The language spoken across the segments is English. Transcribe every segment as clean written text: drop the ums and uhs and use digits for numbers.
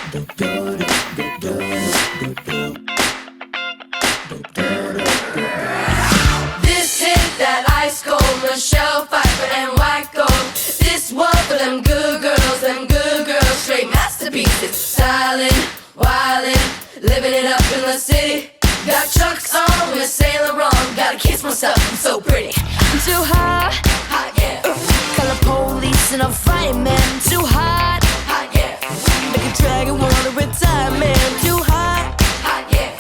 This hit that ice cold, Michelle Pfeiffer and White Gold. This one for them good girls, straight masterpieces. Styling, wildin', living it up in the city. Got Chucks on with Saint Laurent. Gotta kiss myself, I'm so pretty. I'm too hot, Hot, yeah. call the police and a fireman. I'm too hot, Hot, yeah. make a dragon wanna retire, man. I'm too hot, Hot, yeah.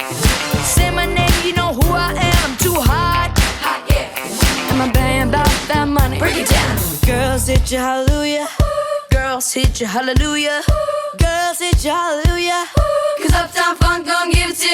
say my name, you know who I am. I'm too hot, Hot, yeah. and my band about that money. Break it down. Girls hit you hallelujah, girls hit you hallelujah, girls hit you hallelujah. Cause Uptown Funk gon' give it to